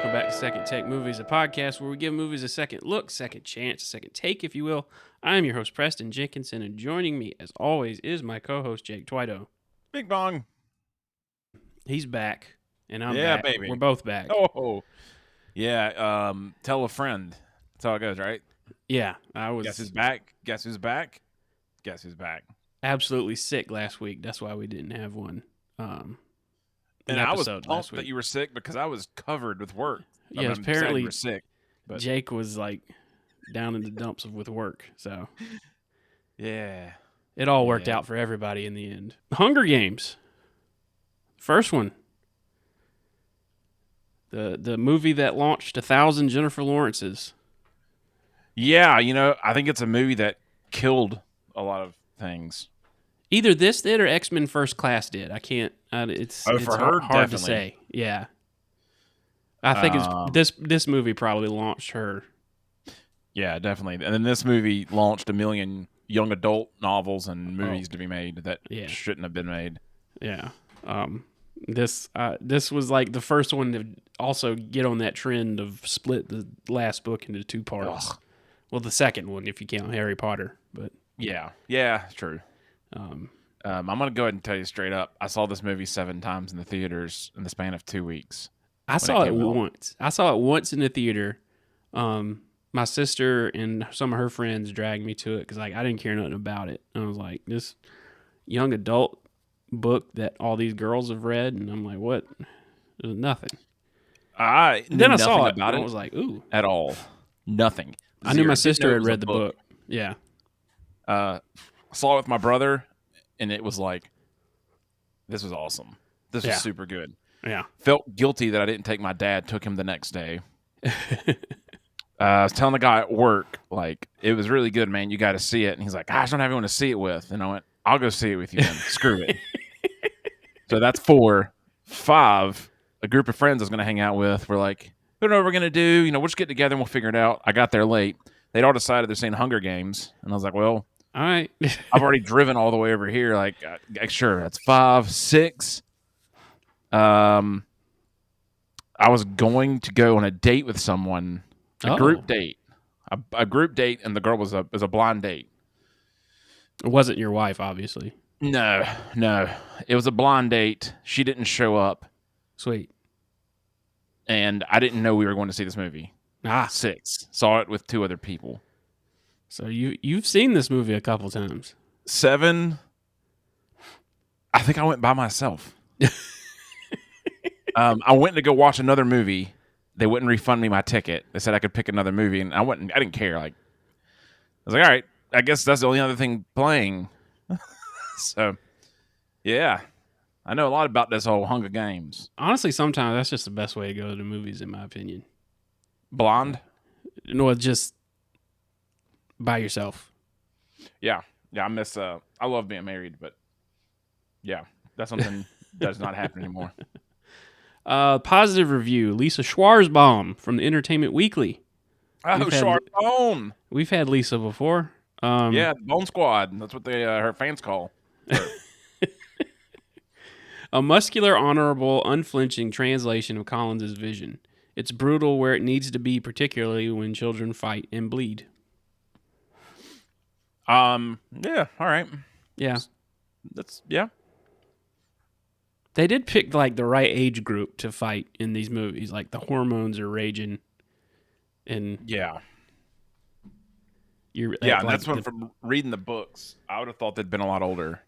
welcome back to Second Take Movies, a podcast where we give movies a second look, second chance, a second take, if you will. I am your host, Preston Jenkinson, and joining me, as always, is my co-host, Jake Twido. Bing bong. He's back, and I'm Yeah, back. baby. We're both back. Oh, yeah. Tell a friend. That's how it goes, right? Yeah, I was Guess who's back? Guess who's back? Guess who's back? absolutely sick last week. That's why we didn't have one. And I was episode last pumped week. that you were sick because I was covered with work. Yeah, I'm sad apparently you were sick. But Jake was like down in the dumps with work, so yeah, it all worked out for everybody in the end. Hunger Games, first one. The movie that launched 1,000 Jennifer Lawrences. yeah. I think it's a movie that killed a lot of things. Either this did or X-Men First Class did. I can't. It's for her, hard to definitely. say. Yeah, I think this movie probably launched her. Yeah, definitely. And then this movie launched a million young adult novels and movies to be made that shouldn't have been made. Yeah. This was like the first one to also get on that trend of split the last book into two parts. Ugh. Well, the second one, if you count Harry Potter, but yeah, true. I'm gonna go ahead and tell you straight up. I saw this movie 7 times in the theaters in the span of 2 weeks. I saw it once. I saw it once in the theater. My sister and some of her friends dragged me to it because I didn't care nothing about it. And I was like, this young adult book that all these girls have read, and I'm like, what? It was nothing. Then I saw it about and it. I was like, ooh, at all, nothing. I knew my sister had read the book. Yeah. I saw it with my brother, and it was like, this was awesome. This was super good. Yeah. Felt guilty that I didn't take my dad. Took him the next day. I was telling the guy at work, like, it was really good, man. You got to see it. And he's like, gosh, I don't have anyone to see it with. And I went, I'll go see it with you then. Screw it. So that's 4. 5, a group of friends I was going to hang out with. We're like, we don't know what we're going to do. We'll just get together and we'll figure it out. I got there late. They'd all decided they're seeing Hunger Games. And I was like, well, all right. I've already driven all the way over here. Like, sure, that's 5, 6. I was going to go on a date with someone, a group date, a group date, and the girl was a blind date. It wasn't your wife, obviously. No, it was a blind date. She didn't show up. Sweet. And I didn't know we were going to see this movie. 6. Saw it with 2 other people. So you've seen this movie a couple times. 7, I think I went by myself. I went to go watch another movie. They wouldn't refund me my ticket. They said I could pick another movie, and I went. I didn't care. Like, I was like, all right, I guess that's the only other thing playing. So, yeah, I know a lot about this whole Hunger Games. Honestly, sometimes that's just the best way to go to the movies, in my opinion. Blonde? No, just by yourself. Yeah. I miss. I love being married, but yeah, that's something that does not happen anymore. Positive review. Lisa Schwarzbaum from the Entertainment Weekly. Oh, Schwarzbaum. We've had Lisa before. Yeah, Bone Squad. That's what her fans call her. A muscular, honorable, unflinching translation of Collins' vision. It's brutal where it needs to be, particularly when children fight and bleed. Yeah, all right. Yeah. Yeah. They did pick like the right age group to fight in these movies. Like the hormones are raging, and that's when from reading the books, I would have thought they'd been a lot older.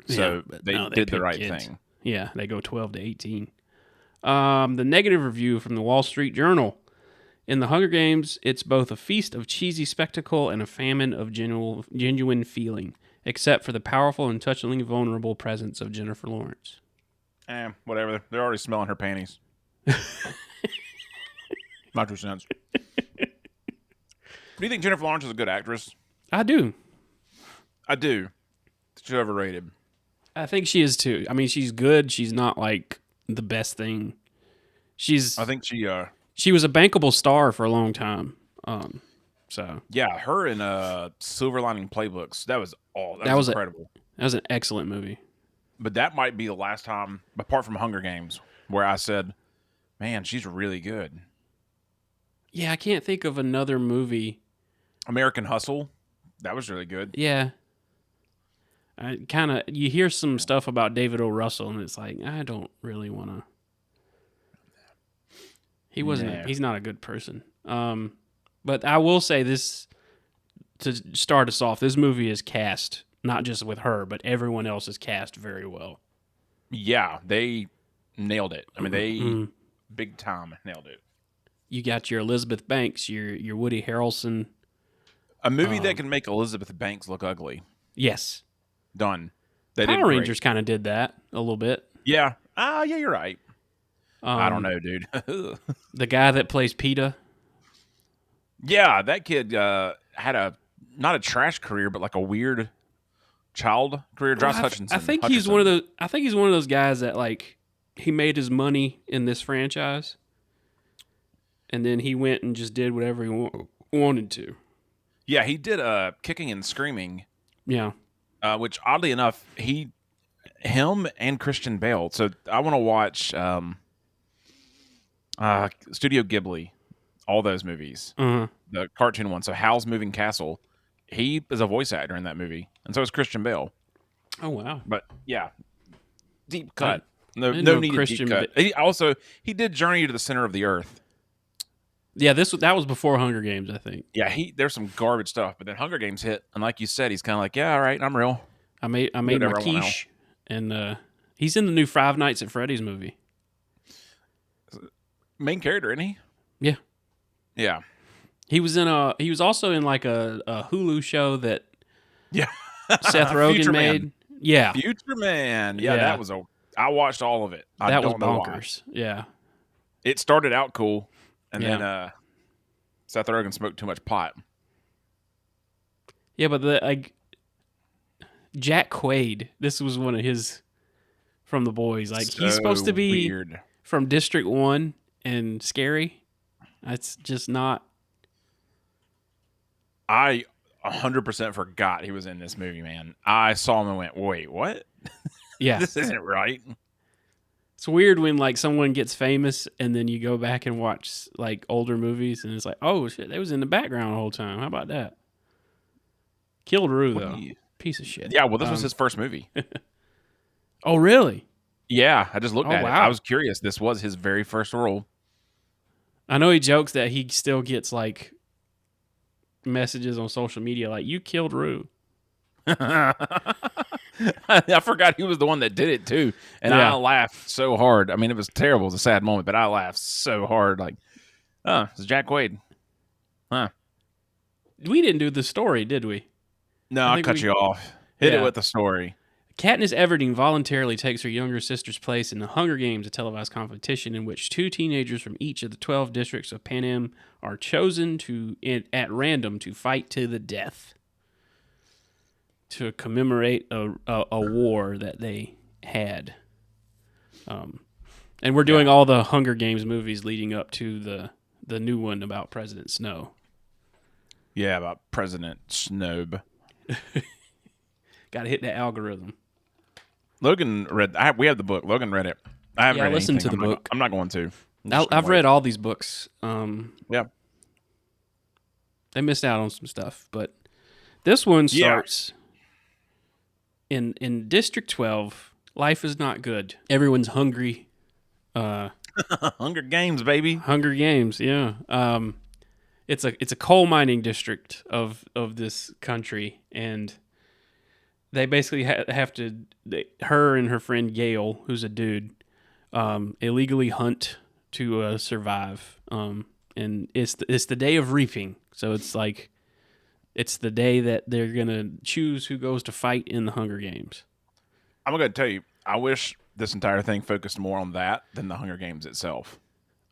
So they did the right thing. Yeah, they go 12 to 18. The negative review from the Wall Street Journal. In the Hunger Games, it's both a feast of cheesy spectacle and a famine of genuine feeling, except for the powerful and touchingly vulnerable presence of Jennifer Lawrence. Whatever. They're already smelling her panties. My 2 cents. Do you think Jennifer Lawrence is a good actress? I do. She's overrated. I think she is too. I mean, she's good. She's not like the best thing. I think she was a bankable star for a long time. So yeah, her in Silver Lining Playbooks. That was incredible. That was an excellent movie. But that might be the last time, apart from Hunger Games, where I said, Man, she's really good. Yeah, I can't think of another movie. American Hustle. That was really good. Yeah. You hear some stuff about David O. Russell, and it's like, I don't really want to. No. He's not a good person. But I will say this to start us off. This movie is cast, not just with her, but everyone else is cast very well. Yeah, they nailed it. I mean, they Mm-hmm. big time nailed it. You got your Elizabeth Banks, your Woody Harrelson. A movie that can make Elizabeth Banks look ugly. Yes. Done. They did Power great. Rangers kind of did that a little bit. Yeah. Yeah, you're right. I don't know, dude. The guy that plays PETA. Yeah, that kid had not a trash career, but like a weird child career. Josh Hutcherson. I think he's one of those. I think he's one of those guys that like he made his money in this franchise, and then he went and just did whatever he wanted to. Yeah, he did Kicking and Screaming. Yeah. Which oddly enough, him and Christian Bale. So I want to watch Studio Ghibli, all those movies, the cartoon one. So Howl's Moving Castle, he is a voice actor in that movie, and so is Christian Bale. Oh wow! But yeah, deep cut. No know needed Christian deep cut. He did Journey to the Center of the Earth. Yeah, that was before Hunger Games, I think. Yeah, there's some garbage stuff, but then Hunger Games hit, and like you said, he's kind of like, yeah, all right, I'm real. I made my quiche, and he's in the new Five Nights at Freddy's movie. Main character, isn't he? Yeah, yeah. He was also in like a Hulu show that Seth Rogen Future made. Man. Yeah, Future Man. Yeah, I watched all of it. That was bonkers. Yeah, it started out cool, and then Seth Rogen smoked too much pot. Yeah, but Jack Quaid. This was one of his from The Boys. Like he's supposed to be weird. From District 1 and scary. That's just not. I 100% forgot he was in this movie, man. I saw him and went, wait, what? Yeah. This isn't right. It's weird when like someone gets famous and then you go back and watch like older movies and it's like, oh shit, they was in the background the whole time. How about that? Killed Rue though. Piece of shit. Yeah, well, this was his first movie. Oh, really? Yeah, I just looked at it. Wow. I was curious. This was his very first role. I know he jokes that he still gets like messages on social media like, you killed Rue. I forgot he was the one that did it too. And I laughed so hard. I mean, it was terrible. It was a sad moment, but I laughed so hard. Like, oh, it's Jack Quaid. Huh. We didn't do the story, did we? No, I cut you off. Hit it with the story. Katniss Everdeen voluntarily takes her younger sister's place in the Hunger Games, a televised competition in which 2 teenagers from each of the 12 districts of Panem are chosen at random to fight to the death to commemorate a war that they had. And we're doing all the Hunger Games movies leading up to the new one about President Snow. Yeah, about President Snow. Got to hit the algorithm. Logan read. We have the book. Logan read it. I haven't read listened anything. to the book. I'm not going to. I've read all these books. Yeah. They missed out on some stuff, but this one starts in District 12. Life is not good. Everyone's hungry. Hunger Games, baby. Hunger Games, yeah. It's a coal mining district of this country, and they basically have to. Her and her friend Gail, who's a dude, illegally hunt to survive. And it's the day of reaping, so it's like it's the day that they're gonna choose who goes to fight in the Hunger Games. I'm gonna tell you, I wish this entire thing focused more on that than the Hunger Games itself.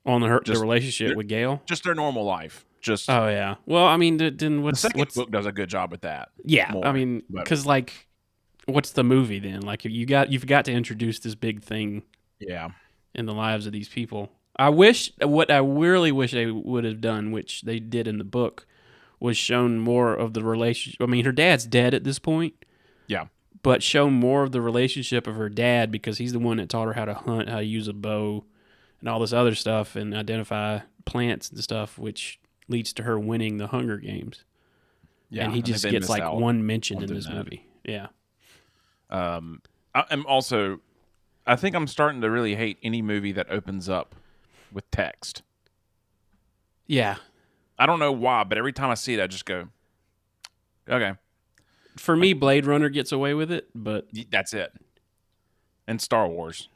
On the relationship with Gail, just their normal life. Just oh yeah. Well, I mean, then the second book does a good job with that. Yeah, more, I mean, because like, what's the movie then? Like, you've got to introduce this big thing. Yeah. In the lives of these people. What I really wish they would have done, which they did in the book, was shown more of the relationship. I mean, her dad's dead at this point. Yeah. But show more of the relationship of her dad because he's the one that taught her how to hunt, how to use a bow, and all this other stuff and identify plants and stuff, which leads to her winning the Hunger Games. Yeah, And he I think just they gets missed like out one mention on in doing this that. movie. Yeah. I'm also, I think I'm starting to really hate any movie that opens up with text. Yeah. I don't know why, but every time I see it, I just go, okay, For me, Blade Runner gets away with it, but that's it. And Star Wars.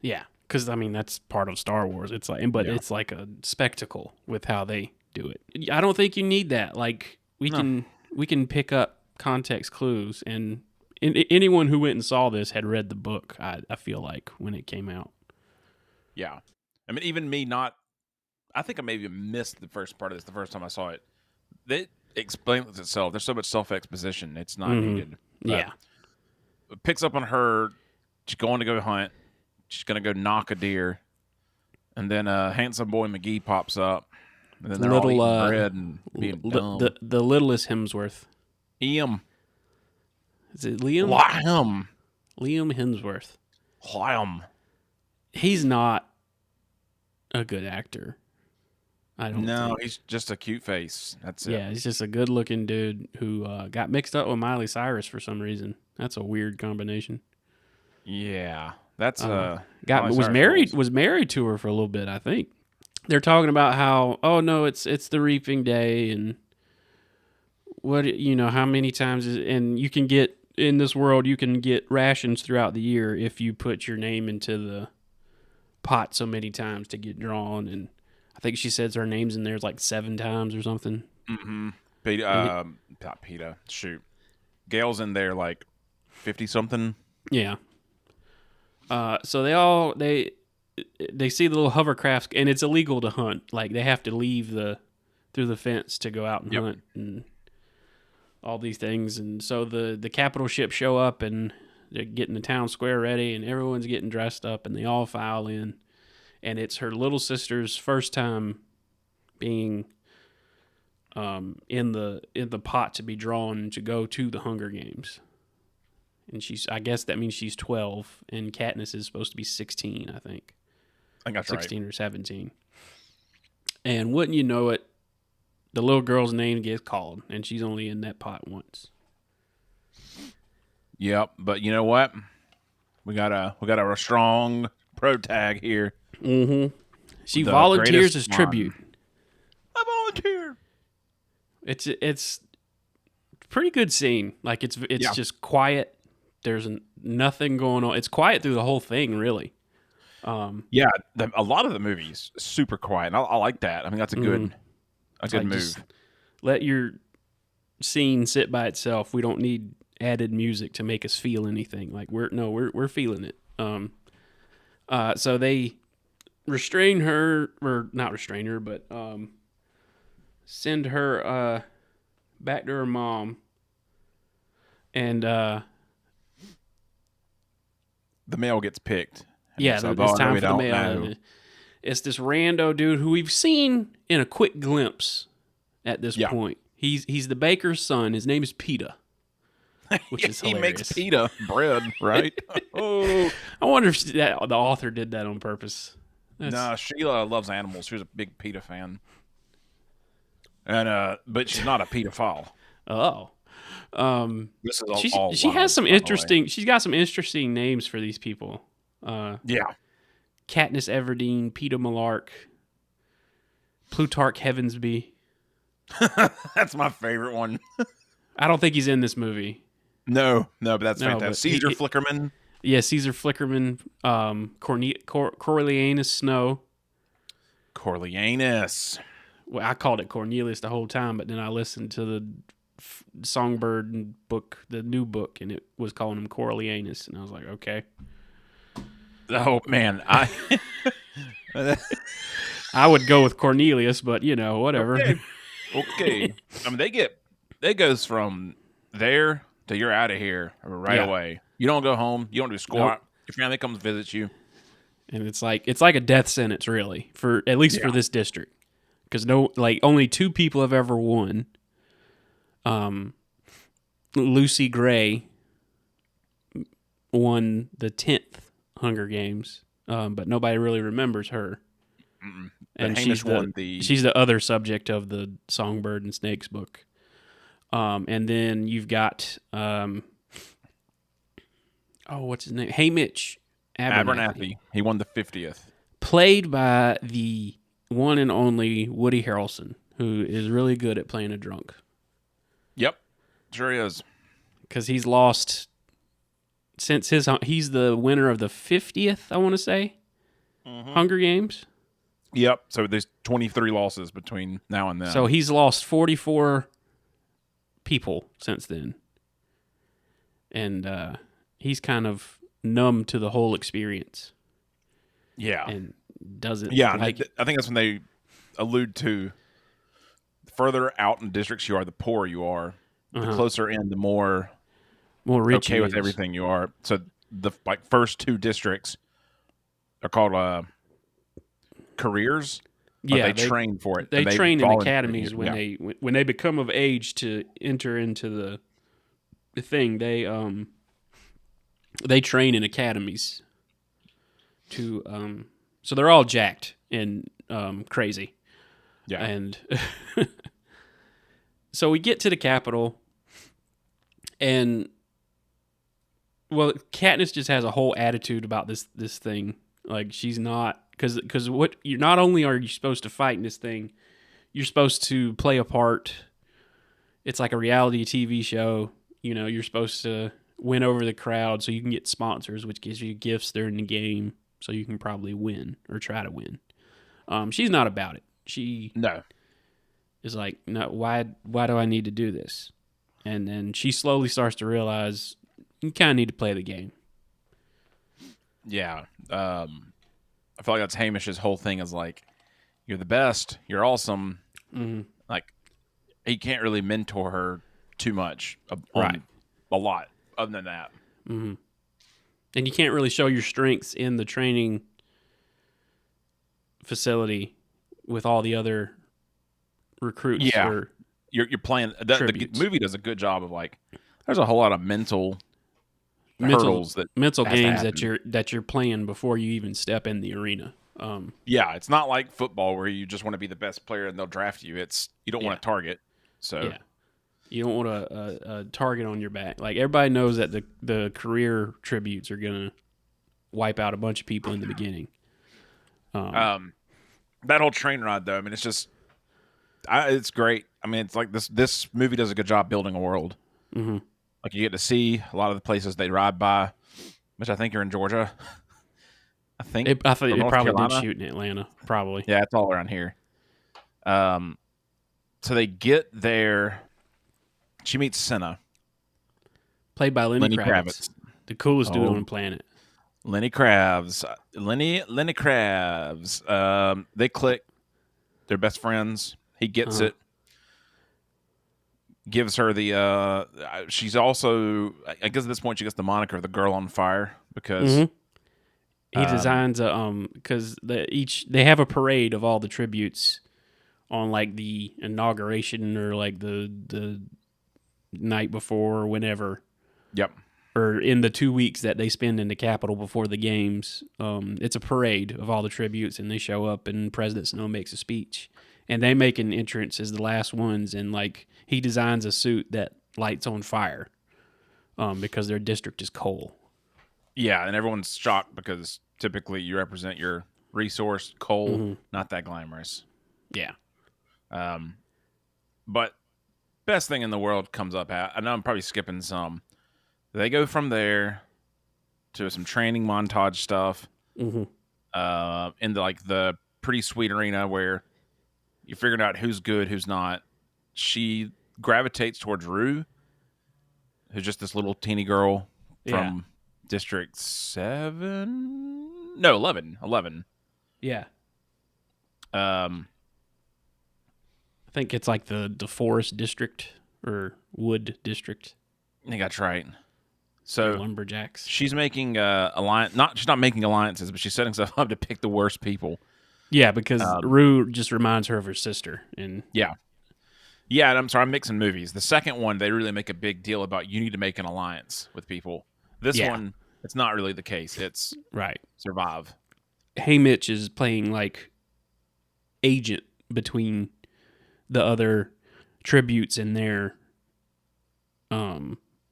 yeah, because I mean that's part of Star Wars. It's like, but Yeah. it's like a spectacle with how they do it. I don't think you need that. Like we can pick up context clues, and anyone who went and saw this had read the book. I feel like when it came out. Yeah. I mean, even me I think I maybe missed the first part of this the first time I saw it. It explains itself. There's so much self-exposition. It's not needed. But Yeah. it picks up on her. She's going to go hunt. She's going to go knock a deer. And then handsome boy McGee pops up. And then they're all Little eating bread and being dumb. the littlest Hemsworth. Liam. Is it Liam? Liam Hemsworth. Liam. He's not a good actor. I don't think. He's just a cute face. That's it. Yeah, he's just a good-looking dude who got mixed up with Miley Cyrus for some reason. That's a weird combination. Yeah. That's was married to her for a little bit, I think. They're talking about how, oh no, it's the reaping day, and how many times and you can get in this world, you can get rations throughout the year if you put your name into the pot so many times to get drawn. And I think she says her name's in there like 7 times or something. Mm-hmm. Not PETA. Shoot. Gail's in there like 50 something. Yeah. So they see the little hovercrafts, and it's illegal to hunt. Like they have to leave through the fence to go out and hunt and all these things. And so the capital ships show up, and they're getting the town square ready, and everyone's getting dressed up, and they all file in. And it's her little sister's first time being in the pot to be drawn to go to the Hunger Games. And I guess that means she's 12, and Katniss is supposed to be 16, I think. I think that's 16 right. or 17. And wouldn't you know it, the little girl's name gets called, and she's only in that pot once. Yep, but you know what? We got a strong pro tag here. Mm-hmm. She volunteers as tribute. I volunteer. It's a pretty good scene. Like it's just quiet. There's nothing going on. It's quiet through the whole thing, really. Yeah, a lot of the movie's super quiet, and I like that. I mean, that's a good move. Just let your scene sit by itself. We don't need added music to make us feel anything. Like we're feeling it. So they restrain her, or not restrain her, but send her back to her mom, and the mail gets picked. Yeah, it's time for the mail. It's this rando dude who we've seen in a quick glimpse at this point. He's the baker's son. His name is PETA, which is hilarious. He makes PETA bread, right? Oh, I wonder if the author did that on purpose. No, Sheila loves animals. She was a big PETA fan, and but she's not a pedophile. Oh, this is she has some interesting. She's got some interesting names for these people. Yeah, Katniss Everdeen, PETA Malark, Plutarch Heavensby. That's my favorite one. I don't think he's in this movie. No, but that's fantastic. Caesar Flickerman. Yeah, Caesar Flickerman. Coriolanus Snow. Coriolanus. Well, I called it Cornelius the whole time, but then I listened to the Songbird book, the new book, and it was calling him Coriolanus, and I was like, okay. Oh man, I would go with Cornelius, but whatever. Okay. I mean, they goes from there to you're out of here right away. You don't go home. You don't do squat. Nope. Your family comes visit you, and it's like a death sentence, really, for at least for this district, because only 2 people have ever won. Lucy Gray won the 10th Hunger Games, but nobody really remembers her. But and Hamish won the. she's the other subject of the Songbird and Snakes book. And then you've got what's his name? Hamish Abernathy, He won the 50th. played by the one and only Woody Harrelson, who is really good at playing a drunk. Yep, sure is. Because he's lost since he's the winner of the 50th, I want to say, Hunger Games. Yep. So there's 23 losses between now and then. So he's lost 44 people since then. And he's kind of numb to the whole experience. Yeah. And doesn't like it. I think that's when they allude to the further out in districts you are, the poorer you are. The closer in, the more rich okay with everything you are. So the first two districts are called careers. Yeah, they train for it. They train in academies when they become of age to enter into the thing. They train in academies to so they're all jacked and crazy. Yeah. And so we get to the Capitol, and Katniss just has a whole attitude about this thing. Like, she's not, because what you not only are you supposed to fight in this thing, you're supposed to play a part. It's like a reality TV show. You know, you're supposed to win over the crowd so you can get sponsors, which gives you gifts during the game, so you can probably win or try to win. She's not about it. She is like, no, why do I need to do this? And then she slowly starts to realize you kind of need to play the game. Yeah. I feel like that's Hamish's whole thing is like, you're the best, you're awesome. Mm-hmm. Like, he can't really mentor her too much Right. A lot other than that. Mm-hmm. And you can't really show your strengths in the training facility with all the other recruits. Yeah. You're playing. The movie does a good job of like, there's a whole lot of mental hurdles mental games that you're playing before you even step in the arena. Yeah, it's not like football where you just want to be the best player and they'll draft you. You don't want a target. So yeah, you don't want a target on your back. Like, everybody knows that the career tributes are gonna wipe out a bunch of people in the beginning. That whole train ride though, I mean, it's just it's great. I mean, it's like this movie does a good job building a world. Mm-hmm. Like, you get to see a lot of the places they ride by, which I think are in Georgia. I think it probably Carolina. did shoot in Atlanta, probably. Yeah, it's all around here. So they get there. She meets Senna, played by Lenny Kravitz, the coolest dude on the planet. Lenny Kravitz. They click. They're best friends. He gets it. Gives her the. She's also. I guess at this point she gets the moniker of the girl on fire because he designs because they have a parade of all the tributes on like the inauguration or like the night before or whenever. Yep. Or in the 2 weeks that they spend in the Capitol before the games. It's a parade of all the tributes, and they show up, and President Snow makes a speech. And they make an entrance as the last ones, and like he designs a suit that lights on fire because their district is coal. Yeah, and everyone's shocked because typically you represent your resource, coal, not that glamorous. Yeah. But best thing in the world comes up. I know I'm probably skipping some. They go from there to some training montage stuff into like the pretty sweet arena where you're figuring out who's good, who's not. She gravitates towards Rue, who's just this little teeny girl from District 7? No, 11. 11. Yeah. I think it's like the Forest District or Wood District. I think that's right. So lumberjacks. She's making she's not making alliances, but she's setting stuff up to pick the worst people. Yeah, because Rue just reminds her of her sister. And yeah, and I'm sorry, I'm mixing movies. The second one, they really make a big deal about you need to make an alliance with people. This one, it's not really the case. It's right. survive. Haymitch is playing like agent between the other tributes and their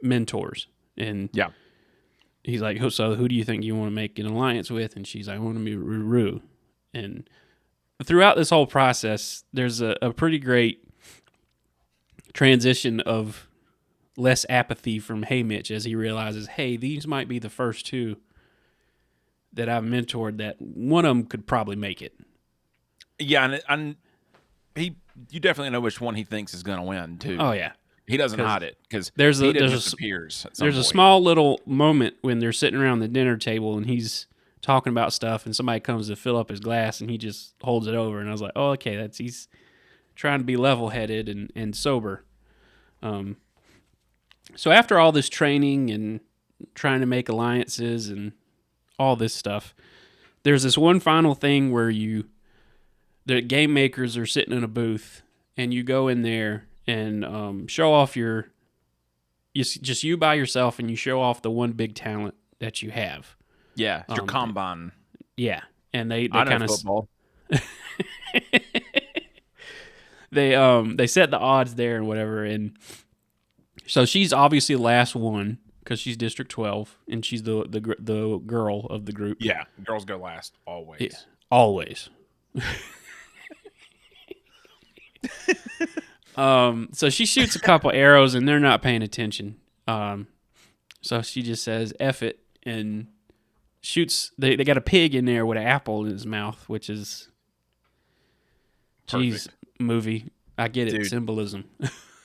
mentors. And Yeah. he's like, so who do you think you want to make an alliance with? And she's like, I want to be Ruru. And throughout this whole process, there's a pretty great transition of less apathy from Hey Mitch as he realizes, hey, these might be the first two that I've mentored that one of them could probably make it. Yeah, and you definitely know which one he thinks is going to win too. Oh yeah, he doesn't hide it because there's disappears. There's a small little moment when they're sitting around the dinner table and he's talking about stuff, and somebody comes to fill up his glass, and he just holds it over, and I was like, oh, okay, he's trying to be level-headed and sober. So after all this training and trying to make alliances and all this stuff, there's this one final thing where the game makers are sitting in a booth, and you go in there and show off just you by yourself, and you show off the one big talent that you have. Yeah, it's your combine. Yeah, and they I know kind of football. they set the odds there and whatever, and so she's obviously the last one because she's District 12 and she's the girl of the group. Yeah, girls go last always. Yeah, always. So she shoots a couple arrows and they're not paying attention. So she just says F it and shoots. They got a pig in there with an apple in his mouth, which is Perfect. Geez, movie. I get it. Dude. Symbolism.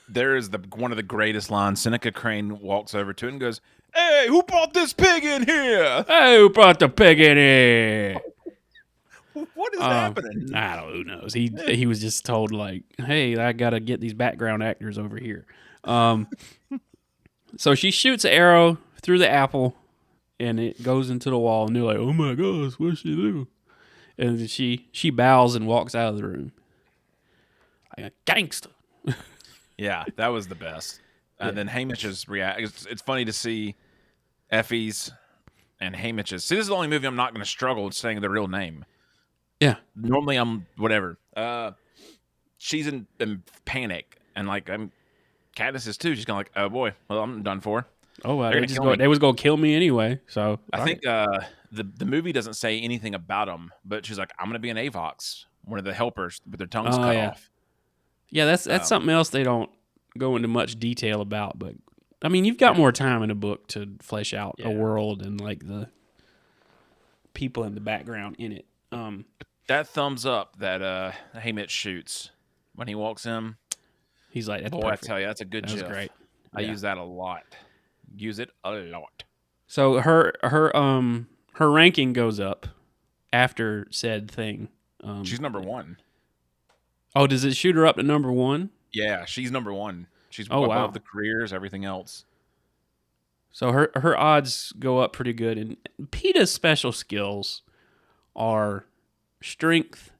There is one of the greatest lines. Seneca Crane walks over to it and goes, "Hey, who brought this pig in here? Hey, who brought the pig in here? What is happening?" I don't know. Who knows? He was just told like, "Hey, I gotta get these background actors over here." So she shoots an arrow through the apple, and it goes into the wall. And they're like, "Oh my gosh, what'd she do?" And then she bows and walks out of the room like a gangster. Yeah, that was the best. And then Hamish's react. It's funny to see Effie's and Hamish's. See, this is the only movie I'm not going to struggle with saying the real name. Yeah. Normally, I'm whatever. She's in panic, and like Katniss is too. She's kind of like, "Oh boy, well I'm done for." Oh, well, they was gonna kill me anyway. So I think the movie doesn't say anything about them, but she's like, "I'm going to be an Avox, one of the helpers with their tongues cut off." Yeah, that's something else they don't go into much detail about. But I mean, you've got more time in a book to flesh out a world and like the people in the background in it. That thumbs up that Haymitch shoots when he walks in. He's like, that's boy, perfect. I tell you, that's a good That was gif. great. I use that a lot. Use it a lot. So her ranking goes up after said thing. She's number 1. Oh, does it shoot her up to number 1? Yeah, she's number 1. She's above the careers, everything else. So her odds go up pretty good. And Peeta's special skills are strength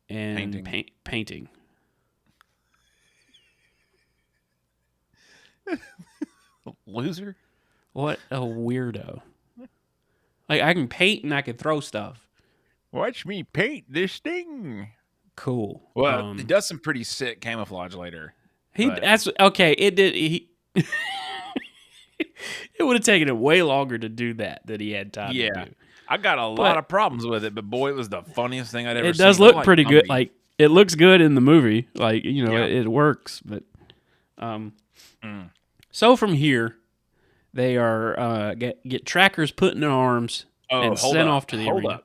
and painting. Loser? What a weirdo. Like, I can paint and I can throw stuff. Watch me paint this thing. Cool. Well, he does some pretty sick camouflage later. That's okay. It did. It would have taken him way longer to do that than he had time to do. I got a lot of problems with it, but boy, it was the funniest thing I'd ever seen. It does look pretty good. Like, it looks good in the movie. Like, you know, it works. But so from here, they are get trackers put in their arms and sent off to the arena.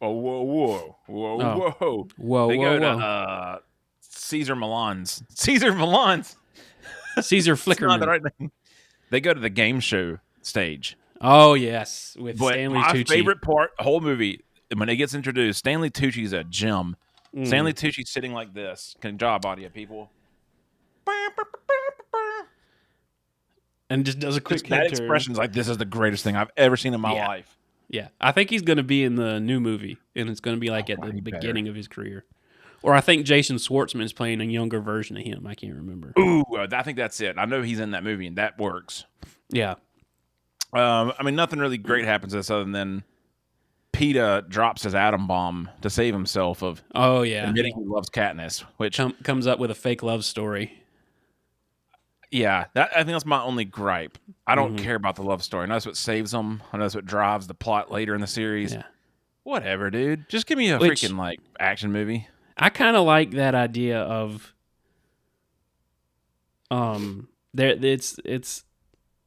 Whoa. Whoa, they go to Caesar Milan's. Caesar Flickerman. Right name. They go to the game show stage. Oh, yes. With Stanley Tucci. My favorite part, the whole movie, when it gets introduced, Stanley Tucci's a gem. Stanley Tucci's sitting like this. Can draw a body of people. And just does a quick that expression's like, this is the greatest thing I've ever seen in my life. Yeah. I think he's going to be in the new movie, and it's going to be like at the beginning of his career. Or I think Jason Schwartzman's playing a younger version of him. I can't remember. Ooh, I think that's it. I know he's in that movie, and that works. Yeah. I mean, nothing really great happens to this other than PETA drops his atom bomb to save himself of Oh yeah, admitting he loves Katniss, which comes up with a fake love story. yeah, I think that's my only gripe. I don't Mhm. care about the love story. I know that's what saves them. I know that's what drives the plot later in the series. Yeah, Whatever, dude. Just give me a which freaking like action movie. I kind of like that idea of there it's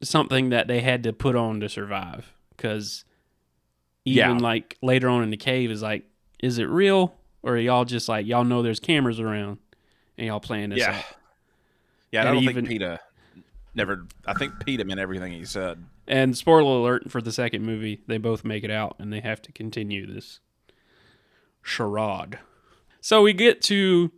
something that they had to put on to survive, because even Yeah, like later on in the cave is like, is it real, or are y'all just like, y'all know there's cameras around and y'all playing this yeah, out? yeah. And I And don't think even PETA never. I think PETA meant everything he said. and spoiler alert for the second movie, they both make it out and they have to continue this charade. So we get to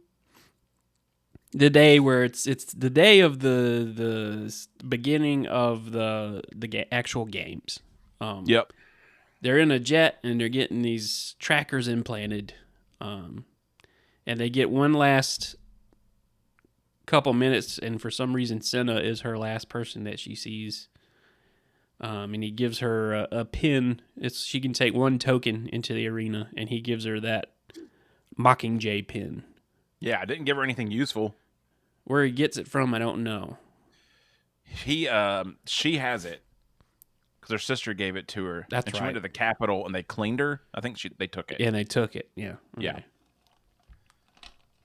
the day where it's the day of the beginning of the actual games. Yep. They're in a jet and they're getting these trackers implanted, and they get one last couple minutes. And for some reason, Senna is her last person that she sees. And he gives her a pin. She can take one token into the arena, and he gives her that Mockingjay pin. Yeah, I didn't give her anything useful. Where he gets it from, I don't know. She has it because her sister gave it to her. That's and she right. went to the Capitol and they cleaned her. I think they took it. And they took it. Yeah. Okay. Yeah.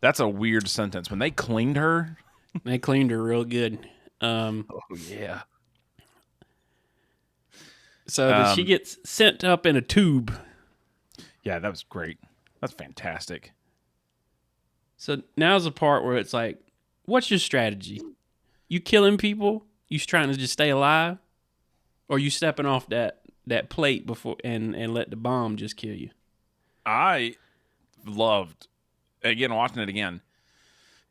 That's a weird sentence. When they cleaned her. They cleaned her real good. Oh yeah. So she gets sent up in a tube. Yeah, that was great. That's fantastic. So now's the part where it's like, what's your strategy? You killing people? You trying to just stay alive? Or you stepping off that plate before and let the bomb just kill you? I loved, again, watching it again,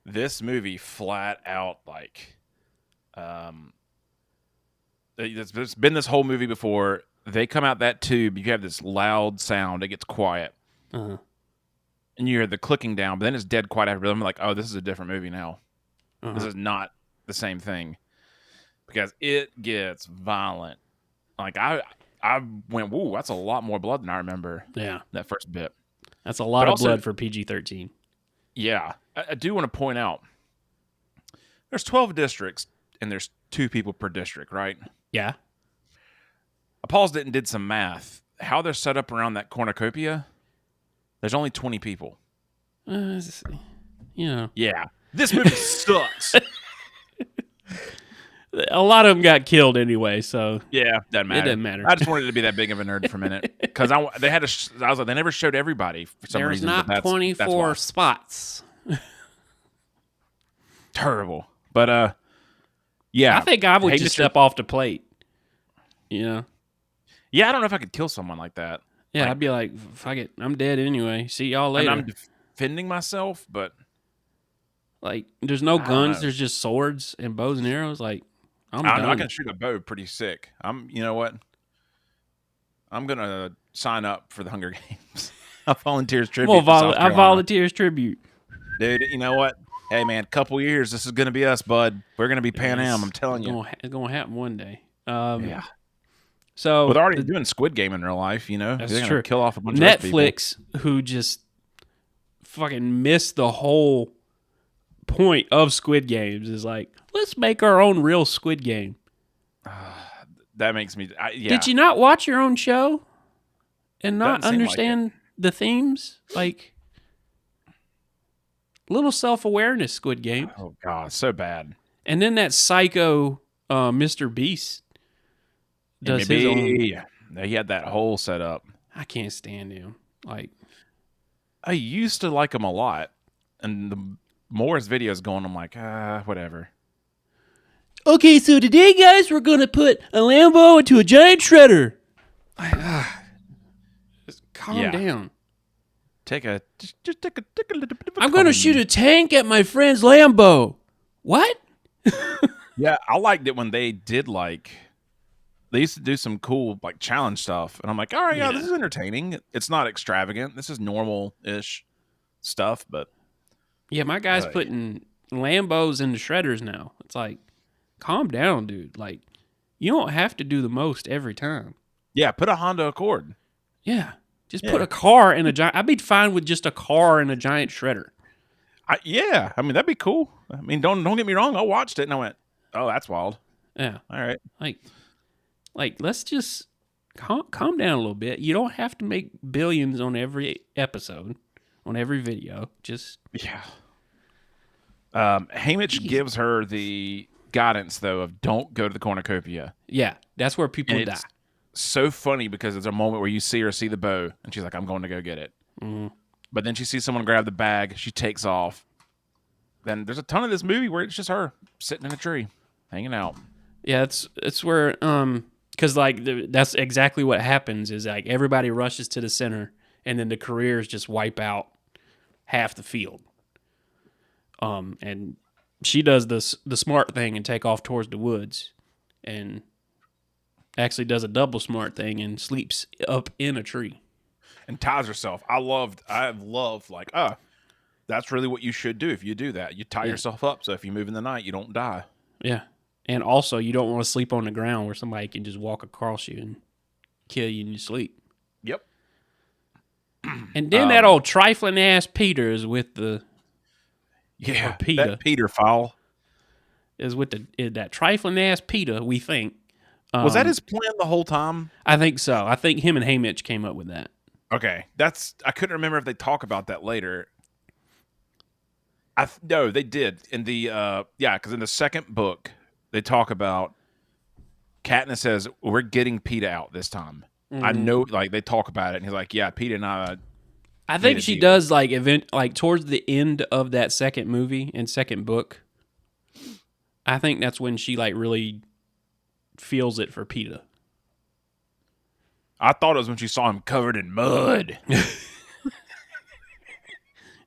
this movie flat out, like, there's been this whole movie before. They come out that tube, you have this loud sound, it gets quiet. Uh-huh. And you hear the clicking down, but then it's dead quiet after. I'm like, oh, this is a different movie now. Uh-huh. This is not the same thing. Because it gets violent. Like, I went, whoa, that's a lot more blood than I remember. Yeah. That first bit. That's a lot But of also- blood for PG-13. Yeah. I do want to point out, there's 12 districts, and there's 2 people per district, right? Yeah. I paused it and did some math. How they're set up around that cornucopia, there's only 20 people. You know. Yeah. This movie sucks. A lot of them got killed anyway, so Yeah, doesn't matter. it doesn't matter. I just wanted to be that big of a nerd for a minute because I was like, they never showed everybody for some There's reason. not but that's 24 why. spots. Terrible, but yeah. I think I would Hate just to- step off the plate. You know? Yeah, I don't know if I could kill someone like that. Yeah, Like- I'd be like, fuck it, I'm dead anyway. See y'all And later. I'm defending myself, but Like, there's no don't guns. know. There's just swords and bows and arrows. Like, I'm I don't know. I done. can shoot a bow pretty sick. You know what? I'm gonna sign up for the Hunger Games. I volunteers tribute. Well, for South I Carolina. volunteers tribute. Dude. You know what? Hey man, couple years, this is gonna be us, bud. We're gonna be Pan Am. I'm telling you. It's gonna happen one day. Yeah. So Well, they're already doing Squid Game in real life. You know, That's they're gonna true. kill off a bunch of those people. Netflix, who just fucking missed the whole point of Squid Games, is like, let's make our own real Squid Game. That makes me. Yeah. Did you not watch your own show and not Doesn't seem like understand the themes? Like, little self-awareness, Squid Game. Oh god, so bad. And then that psycho Mr. Beast does his own. He had that whole setup. I can't stand him. Like, I used to like him a lot, and the more his videos go on, I'm like, whatever. okay, so today, guys, we're gonna put a Lambo into a giant shredder. Just calm Yeah. down. Take a little bit of a I'm gonna calm. shoot a tank at my friend's Lambo. What? Yeah, I liked it when they did they used to do some cool challenge stuff, and I'm like, all right, yeah, Yeah. this is entertaining. It's not extravagant. This is normal-ish stuff, but Yeah, my guy's Right. putting Lambos into shredders now. It's like, calm down, dude. Like, you don't have to do the most every time. yeah, put a Honda Accord. Yeah, Just put a car in a giant. I'd be fine with just a car and a giant shredder. Yeah, I mean that'd be cool. I mean, don't get me wrong. I watched it and I went, "Oh, that's wild." Yeah. All right. Like let's just calm down a little bit. You don't have to make billions on every episode, on every video. Just yeah. Haymitch gives her the guidance though of don't go to the cornucopia. Yeah, that's where people die. So funny because there's a moment where you see her see the bow and she's like, "I'm going to go get it." Mm-hmm. But then she sees someone grab the bag. She takes off. Then there's a ton of this movie where it's just her sitting in a tree, hanging out. Yeah, it's where because like that's exactly what happens is like everybody rushes to the center and then the careers just wipe out half the field. And she does the smart thing and take off towards the woods, and actually does a double smart thing and sleeps up in a tree and ties herself. I love like, that's really what you should do. If you do that, you tie yourself up. So if you move in the night, you don't die. Yeah. And also you don't want to sleep on the ground where somebody can just walk across you and kill you in your sleep. Yep. And then that old trifling ass Peter is with the that Peter foul is with that trifling ass Peter, we think. Was that his plan the whole time? I think so. I think him and Haymitch came up with that. Okay. I couldn't remember if they talk about that later. No, they did. In the because in the second book, they talk about Katniss says, "We're getting Peeta out this time." Mm-hmm. I know, like they talk about it, and he's like, "Yeah, Peeta and I think she does like towards the end of that second movie and second book. I think that's when she like really feels it for Peeta. I thought it was when she saw him covered in mud.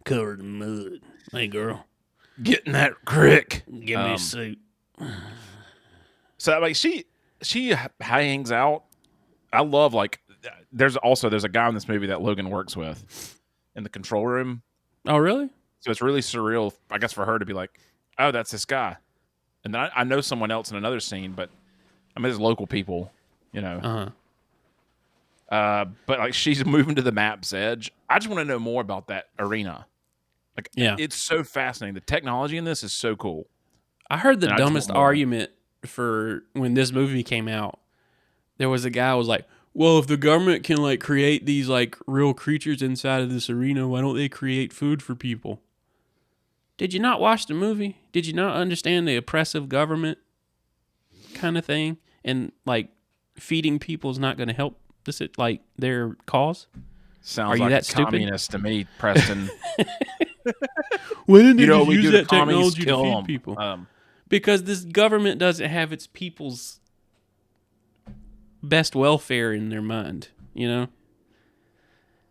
Covered in mud. Hey, girl. Get in that crick. Give me a suit. So, like, she hangs out. I love, like, there's a guy in this movie that Logan works with in the control room. Oh, really? So it's really surreal, I guess, for her to be like, oh, that's this guy. And then I know someone else in another scene, but I mean, there's local people, you know. But like she's moving to the map's edge. I just want to know more about that arena. Like, it's so fascinating. The technology in this is so cool. I heard the dumbest argument for when this movie came out. There was a guy who was like, well, if the government can like create these like real creatures inside of this arena, why don't they create food for people? Did you not watch the movie? Did you not understand the oppressive government kind of thing? And like feeding people is not going to help this like their cause? Sounds like a communist to me, Preston. Why didn't they just use that technology to feed people? Because this government doesn't have its people's best welfare in their mind, you know?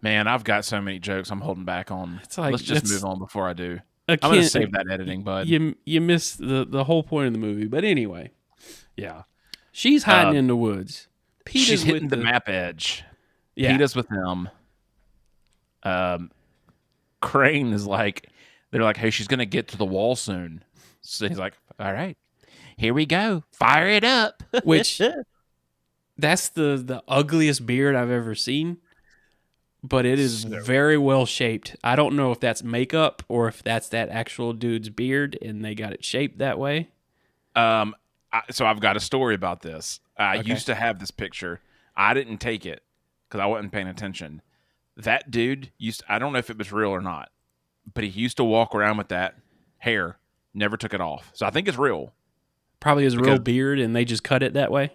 Man, I've got so many jokes I'm holding back on. Like, let's just move on before I do. I'm going to save that editing, bud. You missed the whole point of the movie. But anyway. Yeah. She's hiding in the woods. She's hitting the map edge. Yeah. Peeta's with them. Crane is like, they're like, hey, she's going to get to the wall soon. So he's like, all right, here we go. Fire it up. Which, that's the ugliest beard I've ever seen. But it is very well shaped. I don't know if that's makeup or if that's that actual dude's beard and they got it shaped that way. So I've got a story about this. I used to have this picture. I didn't take it because I wasn't paying attention. That dude I don't know if it was real or not, but he used to walk around with that hair, never took it off. So I think it's real. Probably his real beard and they just cut it that way.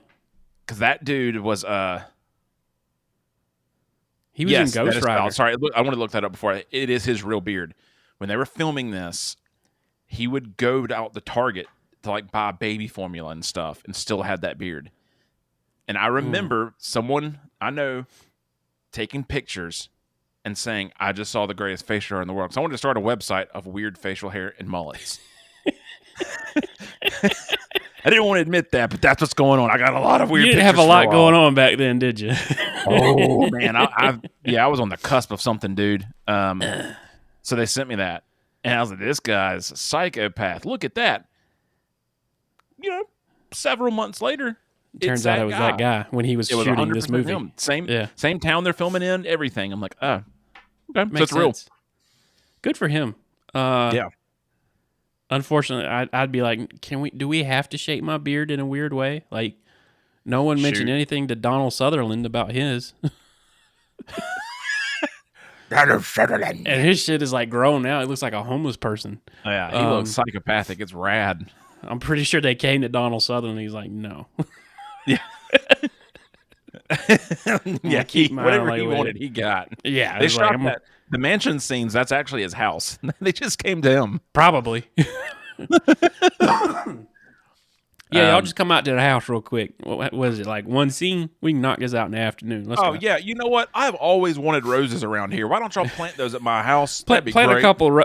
Because that dude was he was in Ghost Rider. Sorry, I wanted to look that up before. It is his real beard. When they were filming this, he would go out the Target to like buy baby formula and stuff and still had that beard. And I remember someone I know taking pictures and saying, I just saw the greatest facial hair in the world. So I wanted to start a website of weird facial hair and mullets. I didn't want to admit that, but that's what's going on. I got a lot of weird pictures. You didn't have a lot going on back then, did you? Oh, man. I was on the cusp of something, dude. So they sent me that. And I was like, this guy's a psychopath. Look at that. You know, several months later, Turns out it was that guy when he was It was shooting 100% this movie. him. Same Yeah. same town they're filming in, everything. I'm like, oh, okay, Makes so it's real. sense. Good for him. Yeah. Unfortunately, I'd be like, do we have to shape my beard in a weird way? Like, no one mentioned anything to Donald Sutherland about his. Donald Sutherland. And his shit is like grown out. It looks like a homeless person. Oh, yeah, he looks psychopathic. It's rad. I'm pretty sure they came to Donald Sutherland. And he's like, no. Yeah. Yeah, whatever he wanted, he got. Yeah. They shot the mansion scenes. That's actually his house. They just came to him. Probably. Yeah, y'all just come out to the house real quick. What was it, like one scene? We can knock this out in the afternoon. Let's go. Yeah. You know what? I've always wanted roses around here. Why don't y'all plant those at my house? That'd be plant great. a couple.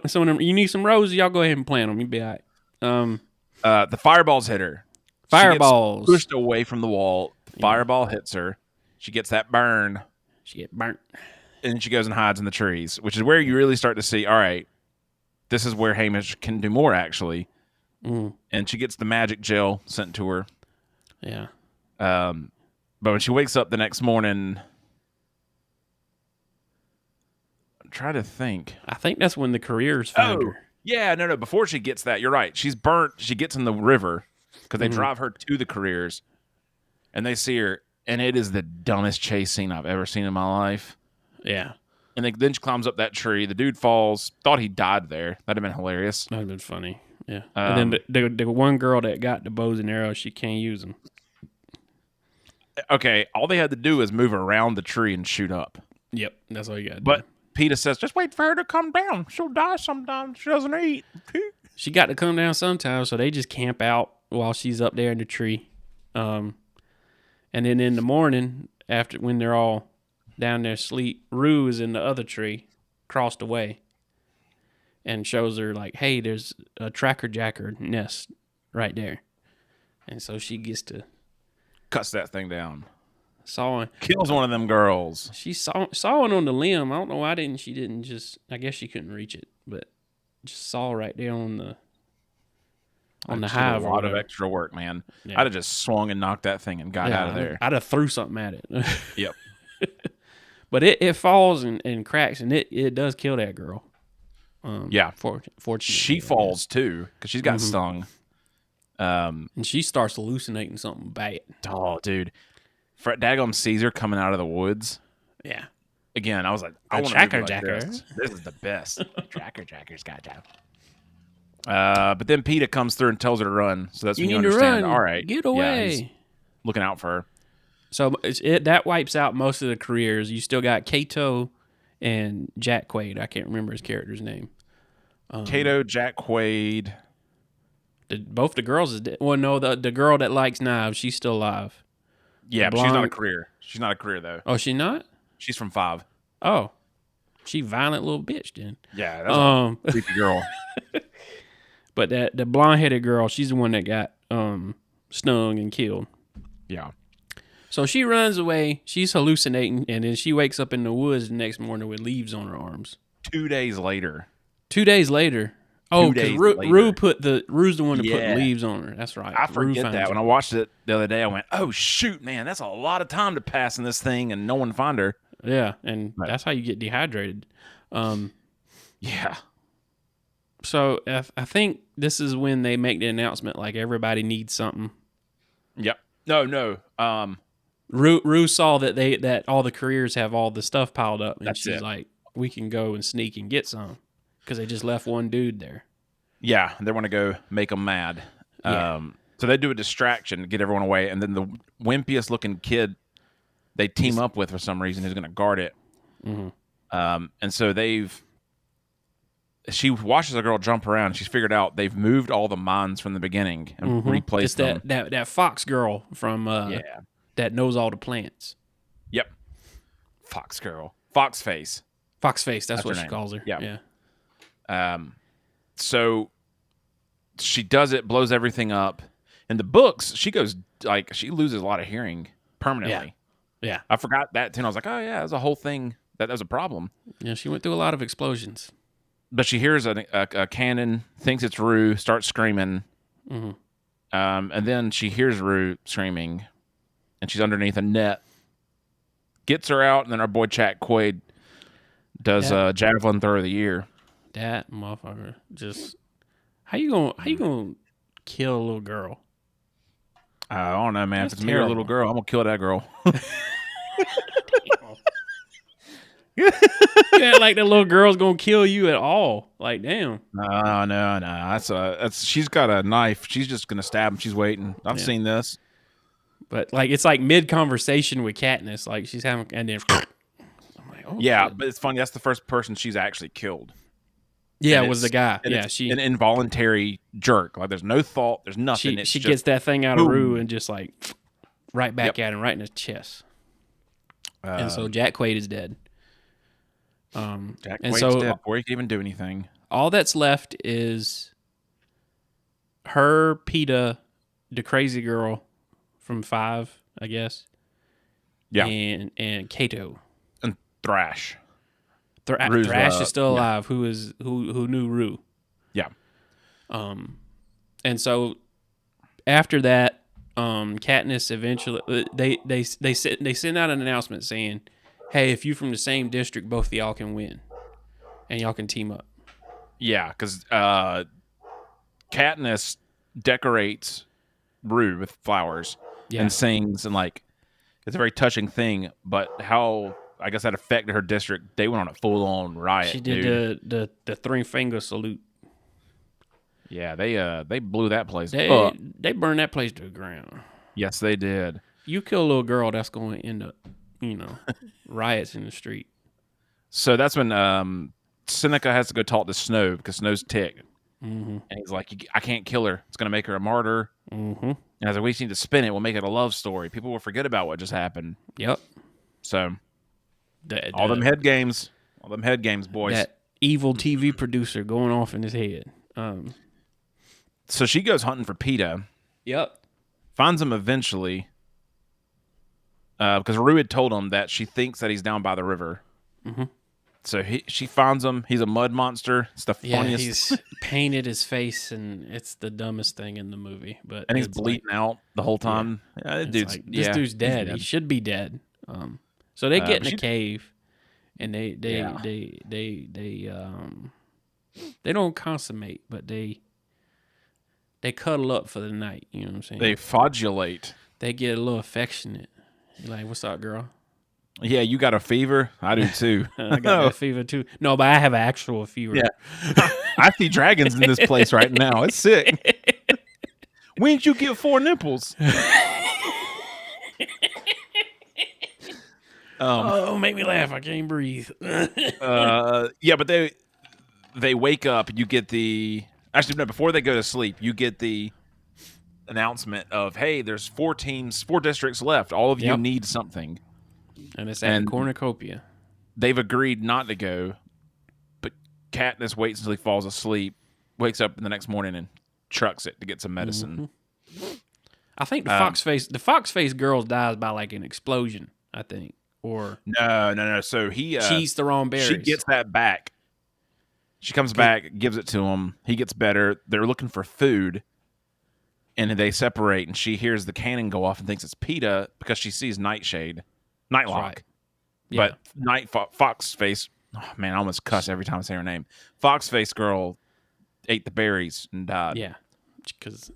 Some of them, you need some roses, y'all go ahead and plant them. You'll be all right. The fireballs hit her. Fireballs. She gets pushed away from the wall. The fireball hits her. She gets that burn. She get burnt. And then she goes and hides in the trees, which is where you really start to see, all right, this is where Hamish can do more, actually. Mm. And she gets the magic gel sent to her. Yeah. But when she wakes up the next morning, I'm trying to think. I think that's when the careers found her. Yeah, no. Before she gets that, you're right. She's burnt. She gets in the river because they drive her to the careers, and they see her, and it is the dumbest chase scene I've ever seen in my life. Yeah. And then she climbs up that tree. The dude falls. Thought he died there. That'd have been hilarious. That'd have been funny. Yeah. And then the one girl that got the bows and arrows, she can't use them. Okay, all they had to do is move around the tree and shoot up. Yep, that's all you got to do. But Peter says, just wait for her to come down. She'll die sometime. She doesn't eat. She got to come down sometime, so they just camp out while she's up there in the tree. And then in the morning, after when they're all down there asleep, Rue is in the other tree, crossed away, and shows her like, hey, there's a tracker jacker nest right there. And so she gets to cuts that thing down. Saw it. Kills one of them girls. She saw it on the limb. I don't know why she didn't just, I guess she couldn't reach it, but just saw right there on the hive. A lot of extra work, man. Yeah. I'd have just swung and knocked that thing and got out of there. I'd have threw something at it. Yep. But it falls and cracks, and it does kill that girl. Fortunately. She falls too because she's got stung. And she starts hallucinating something bad. Oh, dude. Daggum Caesar coming out of the woods. Yeah. Again, I was like, I want tracker jacker. This is the best. Tracker jacker's got you. But then PETA comes through and tells her to run. So that's when you understand. All right, get away. Yeah, he's looking out for her. So that wipes out most of the careers. You still got Kato and Jack Quaid. I can't remember his character's name. Kato, Jack Quaid. Both the girls is dead. Well, no, the girl that likes knives, she's still alive. Yeah, but she's not a career. She's not a career, though. Oh, she not? She's from 5. Oh. She violent little bitch, then. Yeah, that's a creepy girl. But the blonde-headed girl, she's the one that got stung and killed. Yeah. So she runs away. She's hallucinating, and then she wakes up in the woods the next morning with leaves on her arms. 2 days later. 2 days later. Oh, because Rue's the one that put leaves on her. That's right. I forget that. When I watched it the other day, I went, oh, shoot, man, that's a lot of time to pass in this thing and no one find her. Yeah, and that's how you get dehydrated. Yeah. So I think this is when they make the announcement, like, everybody needs something. Yep. No. Rue saw that all the careers have all the stuff piled up, and she's like, we can go and sneak and get some. Because they just left one dude there. Yeah, they want to go make them mad. Yeah. So they do a distraction to get everyone away, and then the wimpiest looking kid they team up with for some reason who's going to guard it. Mm-hmm. And so she watches a girl jump around, and she's figured out they've moved all the mines from the beginning and replaced them. That fox girl from that knows all the plants. Yep. Fox girl. Fox face. Fox face, that's what she calls her. Yeah. So she does it, blows everything up. In the books, she loses a lot of hearing permanently. Yeah. I forgot that too. And I was like, oh yeah, that's a whole thing. That was a problem. Yeah, she went through a lot of explosions. But she hears a cannon, thinks it's Rue, starts screaming, And then she hears Rue screaming, and she's underneath a net. Gets her out, and then our boy Jack Quaid does javelin throw of the year. That motherfucker just how you gonna kill a little girl? I don't know, man. That's if it's me or a little girl, I'm gonna kill that girl. You act like the little girl's gonna kill you at all. Like, damn. No. That's she's got a knife. She's just gonna stab him. She's waiting. I've seen this. But like it's like mid conversation with Katniss, like she's having and then I'm like, oh Yeah, shit. but it's funny. That's the first person she's actually killed. Yeah, And it was the guy. Yeah, it's an involuntary jerk. Like there's no thought. There's nothing. she gets that thing out of boom. Rue and just like right back at him, right in his chest. And so Jack Quaid is dead. Jack and Quaid's so dead before he can even do anything. all that's left is her, Peeta, the crazy girl from 5, I guess. Yeah, and Kato. and Thrash. Thrash is still alive. Who knew Rue? Yeah. And so after that, Katniss eventually they send out an announcement saying, "Hey, if you from the same district, both of y'all can win, and y'all can team up." Yeah, because Katniss decorates Rue with flowers and sings, and like it's a very touching thing. But how I guess that affected her district. They went on a full on riot. She did the 3-finger salute. Yeah, they blew that place They up. they burned that place to the ground. Yes, they did. You kill a little girl, that's going to end up, riots in the street. So that's when Seneca has to go talk to Snow because Snow's ticked. Mm-hmm. And he's like, I can't kill her. It's going to make her a martyr. Mm-hmm. And I was like, we just need to spin it. We'll make it a love story. People will forget about what just happened. Yep. So all them head games, boys. That evil TV producer going off in his head. So she goes hunting for Peeta. Yep. Finds him eventually. Because Rue had told him that she thinks that he's down by the river. Mm-hmm. So she finds him. He's a mud monster. It's the funniest. He's painted his face, and it's the dumbest thing in the movie. But and he's bleeding out the whole time. Yeah, this dude's dead. He should be dead. So they get in a cave, and they don't consummate, but they cuddle up for the night. You know what I'm saying? They fodulate. They get a little affectionate. You're like, "What's up, girl?" Yeah, you got a fever? I do too. I got that fever too. No, but I have an actual fever. Yeah. I see dragons in this place right now. It's sick. When did you get 4 nipples? Make me laugh. I can't breathe. Yeah, but they wake up. You get before they go to sleep, you get the announcement of, hey, there's 4 districts left. All of you need something. And it's at Cornucopia. They've agreed not to go, but Katniss waits until he falls asleep, wakes up in the next morning and trucks it to get some medicine. Mm-hmm. I think the fox face girl dies by like an explosion, I think. Or No. So she's the wrong berries. She gets that back. She comes back, gives it to him. He gets better. They're looking for food, and they separate. And she hears the cannon go off and thinks it's Peeta because she sees Nightlock. Right. Yeah. But Foxface. Oh man, I almost cuss every time I say her name. Foxface girl ate the berries and died. Yeah, because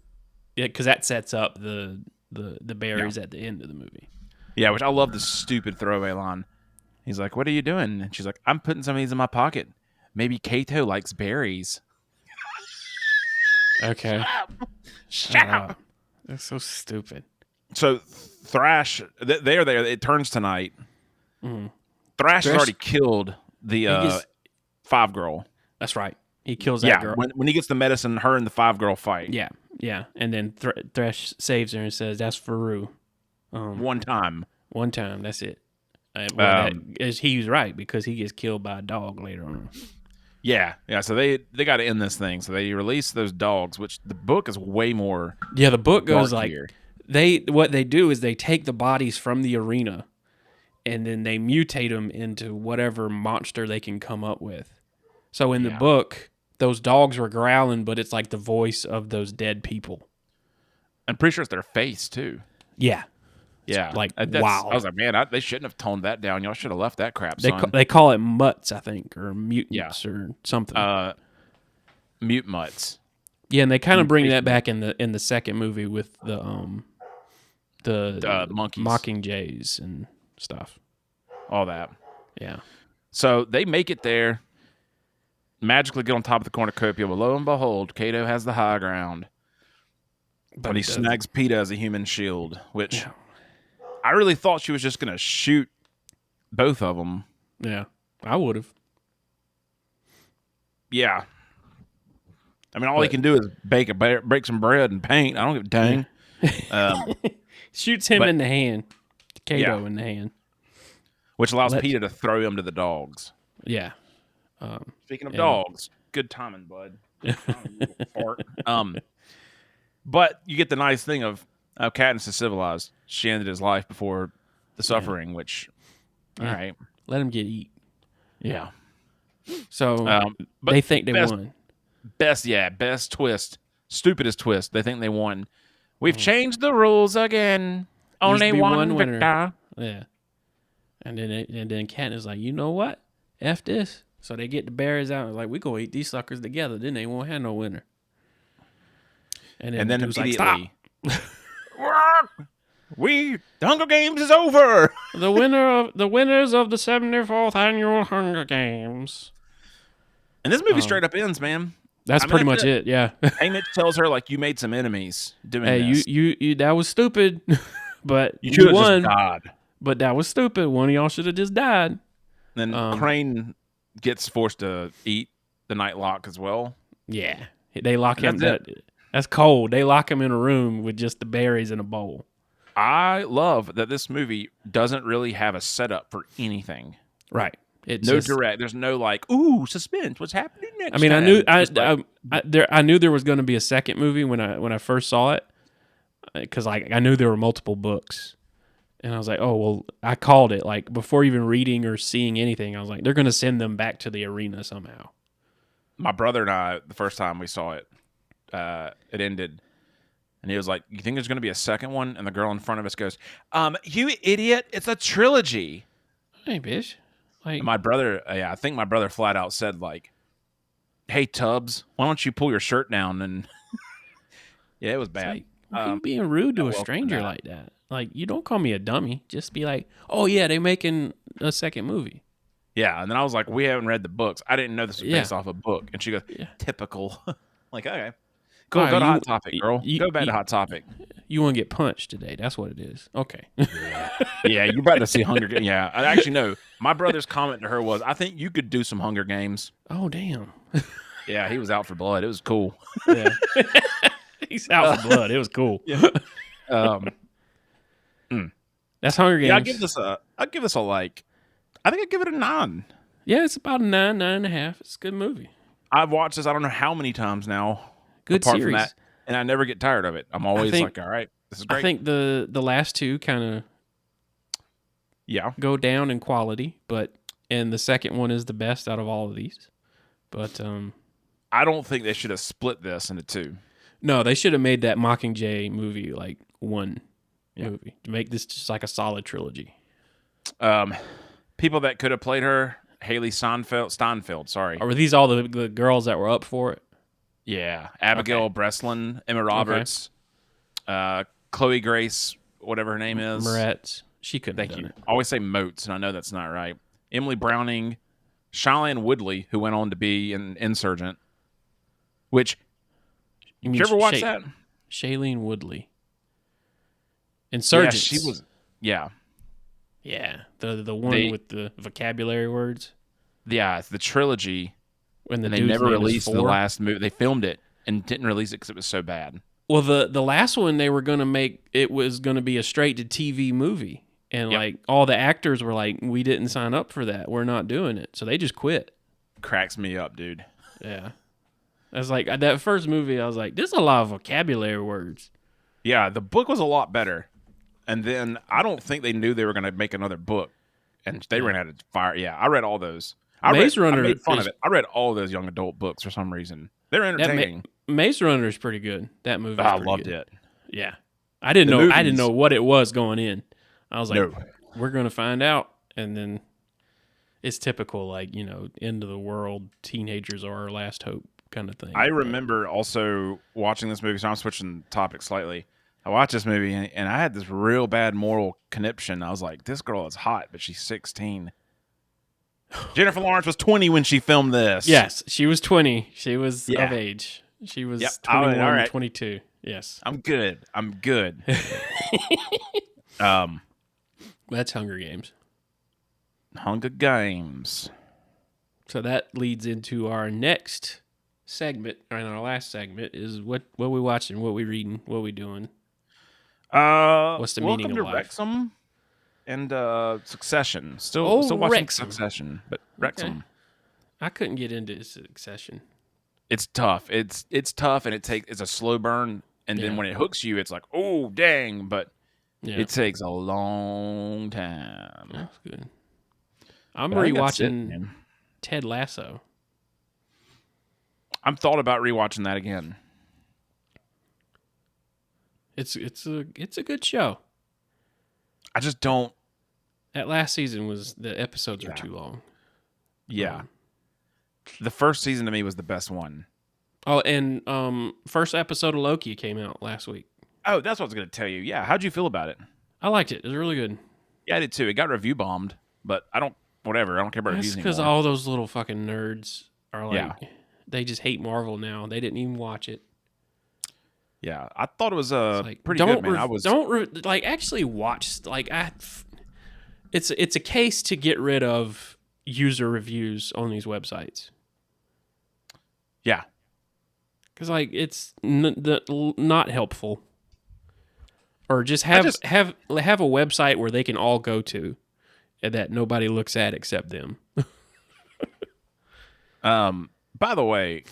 that sets up the berries at the end of the movie. Yeah, which I love the stupid throwaway line. He's like, "What are you doing?" And she's like, "I'm putting some of these in my pocket. Maybe Kato likes berries." Okay. Shut up. That's so stupid. So Thrash, they are there. It turns tonight. Mm-hmm. Thrash has already killed the 5 girl. That's right. He kills that girl. When he gets the medicine, her and the 5 girl fight. Yeah. And then Thrash saves her and says, "That's for Rue." One time. That's it. He was right because he gets killed by a dog later on. Yeah. So they got to end this thing. So they release those dogs, which the book is way more. Yeah, the book goes like here. What they do is they take the bodies from the arena, and then they mutate them into whatever monster they can come up with. So in the book, those dogs were growling, but it's like the voice of those dead people. I'm pretty sure it's their face too. Yeah. Yeah, like, That's- wow. I was like, man, they shouldn't have toned that down. Y'all should have left that crap, They son. they call it mutts, I think, or mutants or something. Mute mutts. Yeah, and they kind of bring that Mutation. back in the second movie with the Monkeys. mockingjays and stuff. All that. Yeah. So they make it there, magically get on top of the cornucopia, but lo and behold, Kato has the high ground. But he snags PETA as a human shield, which I really thought she was just going to shoot both of them. Yeah, I would have. Yeah. I mean, all he can do is break some bread and paint. I don't give a dang. Shoots him in the hand. Kato in the hand. Which allows PETA to throw him to the dogs. Yeah. Speaking of dogs, good timing, bud. Fart. But you get the nice thing of Katniss is civilized. She ended his life before the suffering, which, all right. Let him get eat. Yeah. So but they think they won. Best twist. Stupidest twist. They think they won. We've changed the rules again. Only one winner. victor. Yeah. And then Katniss like, you know what? F this. So they get the berries out and like, we gonna eat these suckers together. Then they won't have no winner. And then immediately, like, stop. The Hunger Games is over. the winners of the 74th annual Hunger Games. And this movie straight up ends, man. That's pretty much it. Yeah. Haymitch tells her like, you made some enemies doing this. Hey, you that was stupid, but you should have won. just died. But that was stupid. One of y'all should have just died. Then Crane gets forced to eat the night lock as well. Yeah, they lock him. That's cold. They lock him in a room with just the berries in a bowl. I love that this movie doesn't really have a setup for anything. Right. It's no direct. There's no like, ooh, suspense. What's happening next? I mean, time? I knew there was going to be a second movie when I first saw it, because like I knew there were multiple books, and I was like, oh well, I called it like before even reading or seeing anything. I was like, they're going to send them back to the arena somehow. My brother and I, the first time we saw it, it ended. And he was like, you think there's going to be a second one? And the girl in front of us goes, you idiot, it's a trilogy. Hey, bitch. Like, my brother, I think my brother flat out said, like, hey, Tubbs, why don't you pull your shirt down? And yeah, it was bad. Like, why are you being rude to a stranger like that? Like, you don't call me a dummy. Just be like, oh, yeah, they're making a second movie. Yeah, and then I was like, we haven't read the books. I didn't know this was based off a book. And she goes, typical. Like, okay. Cool, go to Hot Topic, girl. Go back to Hot Topic. You want to get punched today. That's what it is. Okay. Yeah, you're about to see Hunger Games. Yeah, I actually know. My brother's comment to her was, I think you could do some Hunger Games. Oh, damn. Yeah, he was out for blood. It was cool. Yeah. He's out for blood. It was cool. Yeah. That's Hunger Games. Yeah, I'll give this a like, I think I'd give it a 9. Yeah, it's about a 9.5. It's a good movie. I've watched this I don't know how many times now. Good apart series. From that, and I never get tired of it. I'm always like, all right, this is great. I think the last two kind of go down in quality, and the second one is the best out of all of these. But I don't think they should have split this into 2. No, they should have made that Mockingjay movie like one movie to make this just like a solid trilogy. People that could have played her, Haley Steinfeld, sorry. Or were these all the girls that were up for it? Yeah, Abigail Breslin, Emma Roberts, Chloe Grace, whatever her name is. Moretz. She couldn't have done it. I always say Moats, and I know that's not right. Emily Browning, Shailene Woodley, who went on to be an Insurgent. Which, did you ever watch that? Shailene Woodley. Insurgents. Yeah, she was. Yeah. Yeah, the one with the vocabulary words. Yeah, it's the trilogy. When they never released the last movie. They filmed it and didn't release it because it was so bad. Well, the last one they were going to make, it was going to be a straight-to-TV movie. And, like, all the actors were like, we didn't sign up for that. We're not doing it. So they just quit. Cracks me up, dude. Yeah. I was like, that first movie, I was like, there's a lot of vocabulary words. Yeah, the book was a lot better. And then I don't think they knew they were going to make another book. And they ran out of fire. Yeah, I read all those. I made fun of it. I read all those young adult books for some reason. They're entertaining. Maze Runner is pretty good. That movie. I loved it. Yeah. I didn't The know. I didn't movies- know what it was going in. I was like, No. we're gonna find out, and then it's typical, like, end of the world. Teenagers are our last hope, kind of thing. I remember also watching this movie, so I'm switching topics slightly. I watched this movie, and I had this real bad moral conniption. I was like, this girl is hot, but she's 16. Jennifer Lawrence was 20 when she filmed this. Yes, she was 20. She was Yeah. of age. She was Yep. 21, All right. 22. Yes. I'm good. That's Hunger Games. Hunger Games. So that leads into our next segment, and our last segment is what we watching, what we reading, what we doing. What's the meaning of Welcome to life? Wrexham and Succession. Still watching Wrexham. Succession, but Wrexham. Okay. I couldn't get into Succession. It's tough. It's tough, and it's a slow burn, and then Yeah. when it hooks you, it's like, oh dang! But Yeah, it takes a long time. that's good. I'm But I think that's it, rewatching man. Ted Lasso. I'm thought about rewatching that again. It's a good show. I just don't. That last season the episodes are Yeah. too long. Yeah, the first season to me was the best one. Oh, and first episode of Loki came out last week. Oh, that's what I was going to tell you. Yeah, how'd you feel about it? I liked it. It was really good. Yeah, I did too. It got review bombed, but I don't. Whatever. I don't care about That's reviews because anymore. all those little fucking nerds are like, Yeah. they just hate Marvel now. They didn't even watch it. Yeah, I thought it was It's like, pretty good, man. actually watch. Like, it's a case to get rid of user reviews on these websites. Yeah. Because like it's not helpful, or just have a website where they can all go to, and that nobody looks at except them. By the way,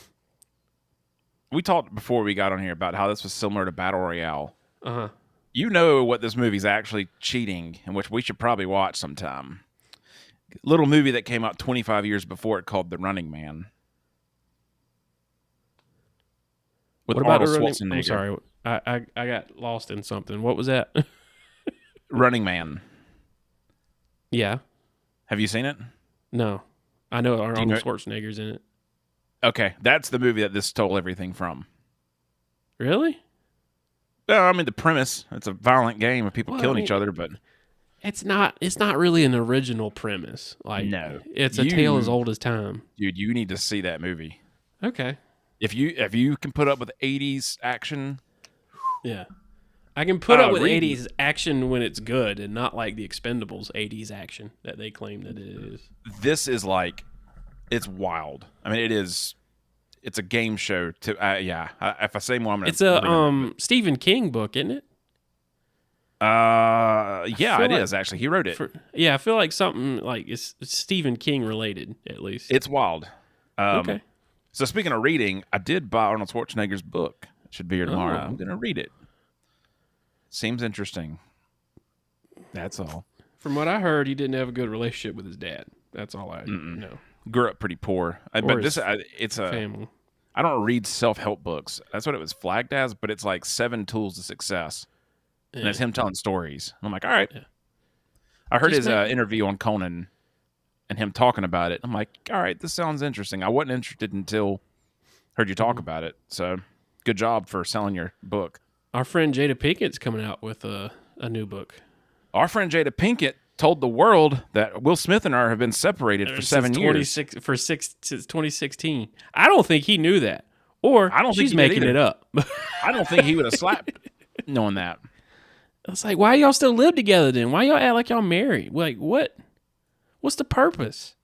we talked before we got on here about how this was similar to Battle Royale. Uh-huh. You know what this movie's actually cheating, and which we should probably watch sometime. Little movie that came out 25 years before it called The Running Man. With What about Arnold I'm Schwarzenegger. sorry, I got lost in something. What was that? Running Man. Yeah, Have you seen it? no, I know Arnold know- Schwarzenegger's in it. Okay, that's the movie that this stole everything from. Really? I mean, the premise, it's a violent game of people Well, killing I mean- each other, but It's not really an original premise. Like, No. it's a tale as old as time. dude, you need to see that movie. Okay. If you can put up with 80s action, Yeah. I can put up with reading. 80s action when it's good and not like the Expendables 80s action that they claim that it is. this is like, it's wild. I mean, it's a game show to, if I say more, I'm going to. It's a Stephen King book, isn't it? Yeah, feel it like- is actually. He wrote it. I feel like something like it's Stephen King related at least. It's wild. Okay. So speaking of reading, I did buy Arnold Schwarzenegger's book. It should be here tomorrow. Oh. I'm going to read it. Seems interesting. That's all. From what I heard, he didn't have a good relationship with his dad. That's all I know. Grew up pretty poor, but his it's a. Family. I don't read self-help books. That's what it was flagged as, but it's like 7 tools to success, and it's him telling stories. I'm like, all right. Yeah. I heard Just his interview on Conan, and him talking about it. I'm like, all right, this sounds interesting. I wasn't interested until heard you talk about it. So, good job for selling your book. Our friend Jada Pinkett's coming out with a new book. Our friend Jada Pinkett told the world that Will Smith and I have been separated for 7 years. Since 2016. I don't think he knew that. Or I don't think she's he did making either. it up. I don't think he would have slapped knowing that. It's like, why y'all still live together then? Why y'all act like y'all married? Like, what? What's the purpose?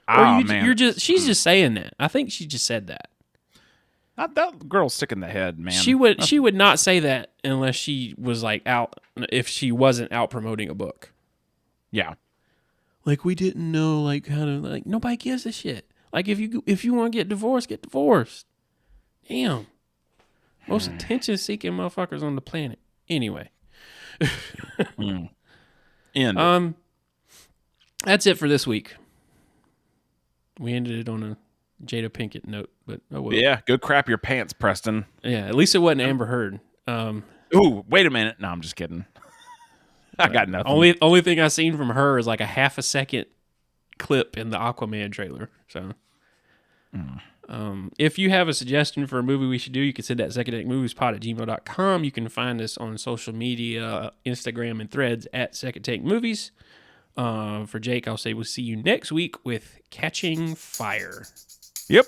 Oh, man. She's just saying that. I think she just said that. That girl's sick in the head, man. She would not say that unless she was like out, if she wasn't out promoting a book. Yeah. Like, we didn't know, like, how to, like, nobody gives a shit. Like, if you want to get divorced, get divorced. Damn. Most attention-seeking motherfuckers on the planet. Anyway. End. That's it for this week. We ended it on a Jada Pinkett note, but oh well. Yeah, go crap your pants, Preston. Yeah, at least it wasn't Amber Heard. Ooh, wait a minute. No, I'm just kidding. I got nothing. Only thing I've seen from her is like a half a second clip in the Aquaman trailer. So, if you have a suggestion for a movie we should do, you can send that secondtakemoviespod@gmail.com. You can find us on social media, Instagram and Threads at Second Take Movies. For Jake, I'll say we'll see you next week with Catching Fire. Yep.